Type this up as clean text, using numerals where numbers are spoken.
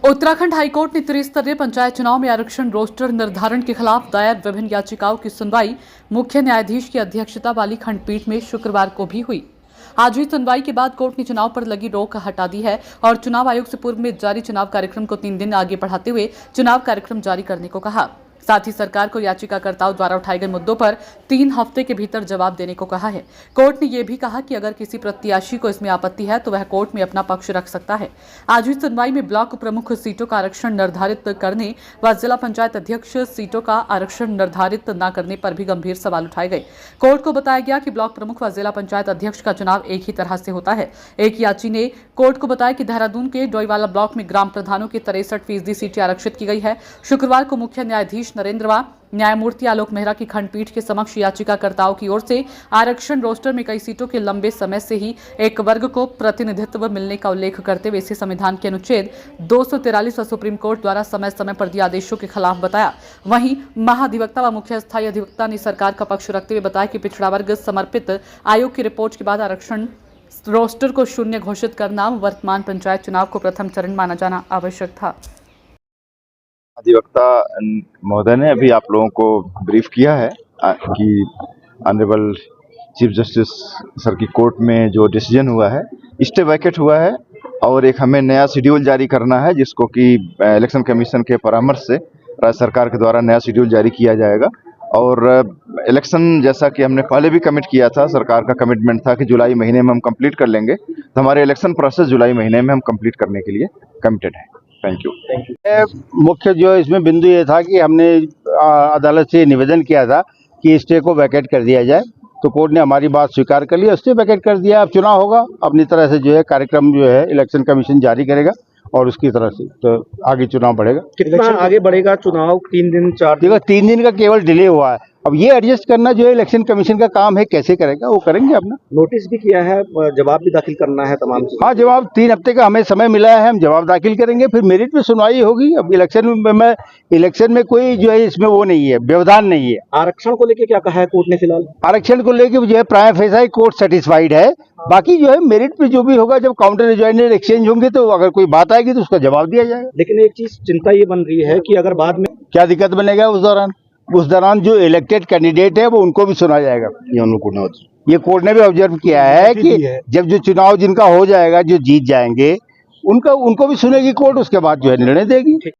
Uttarakhand high court ने त्रिस्तरीय पंचायत चुनाव में आरक्षण रोस्टर निर्धारण के खिलाफ दायर विभिन्न याचिकाओं की सुनवाई मुख्य न्यायाधीश की अध्यक्षता वाली खंडपीठ में शुक्रवार को भी हुई। आज हुई सुनवाई के बाद कोर्ट ने चुनाव पर लगी रोक हटा दी है और चुनाव आयोग से पूर्व में जारी चुनाव कार्यक्रम को 3 दिन आगे बढ़ाते हुए चुनाव कार्यक्रम जारी करने को कहा। साथ ही सरकार को याचिकाकर्ताओं द्वारा उठाए गए मुद्दों पर 3 हफ्ते के भीतर जवाब देने को कहा है। कोर्ट ने यह भी कहा कि अगर किसी प्रत्याशी को इसमें आपत्ति है तो वह कोर्ट में अपना पक्ष रख सकता है। आज हुई सुनवाई में ब्लॉक प्रमुख सीटों का आरक्षण निर्धारित करने व जिला पंचायत अध्यक्ष सीटों का आरक्षण निर्धारित न करने पर भी गंभीर सवाल उठाए गए। कोर्ट को बताया गया कि ब्लॉक प्रमुख व जिला पंचायत अध्यक्ष का चुनाव एक ही तरह से होता है। एक याची ने कोर्ट को बताया कि देहरादून के डोईवाला ब्लॉक में ग्राम प्रधानों की 63% सीटें आरक्षित की गई है। शुक्रवार को मुख्य न्यायाधीश नरेंद्र व न्यायमूर्ति आलोक मेहरा की खंडपीठ के समक्ष याचिकाकर्ताओं की ओर से आरक्षण रोस्टर में कई सीटों के लंबे समय से ही एक वर्ग को प्रतिनिधित्व मिलने का उल्लेख करते हुए इसे संविधान के अनुच्छेद 243 व सुप्रीम कोर्ट द्वारा समय समय पर दिए आदेशों के खिलाफ बताया। वहीं महाधिवक्ता व मुख्य स्थायी अधिवक्ता ने सरकार का पक्ष रखते हुए बताया कि पिछड़ा वर्ग समर्पित आयोग की रिपोर्ट के बाद आरक्षण रोस्टर को शून्य घोषित करना वर्तमान पंचायत चुनाव को प्रथम चरण माना जाना आवश्यक था। अधिवक्ता महोदय ने अभी आप लोगों को ब्रीफ किया है कि ऑनरेबल चीफ जस्टिस सर की कोर्ट में जो डिसीजन हुआ है स्टे वैकेट हुआ है और एक हमें नया शेड्यूल जारी करना है जिसको कि इलेक्शन कमीशन के परामर्श से राज्य सरकार के द्वारा नया शेड्यूल जारी किया जाएगा। और इलेक्शन जैसा कि हमने पहले भी कमिट किया था, सरकार का कमिटमेंट था कि जुलाई महीने में हम कंप्लीट कर लेंगे, तो हमारे इलेक्शन प्रोसेस जुलाई महीने में हम कंप्लीट करने के लिए कमिटेड है। Thank you. मुख्य जो इसमें बिंदु ये था कि हमने अदालत से निवेदन किया था कि स्टे को वैकेट कर दिया जाए, तो कोर्ट ने हमारी बात स्वीकार कर लिया, स्टे वैकेट कर दिया। अब चुनाव होगा, अपनी तरह से जो है कार्यक्रम जो है इलेक्शन कमीशन जारी करेगा और उसकी तरह से तो आगे चुनाव बढ़ेगा। कितना आगे बढ़ेगा चुनाव? 3 दिन 4 दिन? देखो 3 दिन का केवल डिले हुआ है, अब ये एडजस्ट करना जो है इलेक्शन कमीशन का काम है, कैसे करेगा वो करेंगे अपना। नोटिस भी किया है, जवाब भी दाखिल करना है तमाम चीज़ों। हाँ, जवाब 3 हफ्ते का हमें समय मिला है, हम जवाब दाखिल करेंगे, फिर मेरिट में सुनवाई होगी। अब इलेक्शन में कोई जो है इसमें वो नहीं है, व्यवधान नहीं है। आरक्षण को लेके क्या कहा है कोर्ट ने? फिलहाल आरक्षण को लेके जो है प्राइम फेसा कोर्ट सेटिस्फाइड है। बाकी जो है मेरिट पे जो भी होगा, जब काउंटर रिजॉइनर एक्सचेंज होंगे तो अगर कोई बात आएगी तो उसका जवाब दिया जाएगा। लेकिन एक चीज चिंता ये बन रही है कि अगर बाद में क्या दिक्कत बनेगा उस दौरान जो इलेक्टेड कैंडिडेट है वो उनको भी सुना जाएगा। ये कोर्ट ने भी ऑब्जर्व किया है कि जब जो चुनाव जिनका हो जाएगा, जो जीत जाएंगे उनको भी सुनेगी कोर्ट, उसके बाद जो है निर्णय देगी।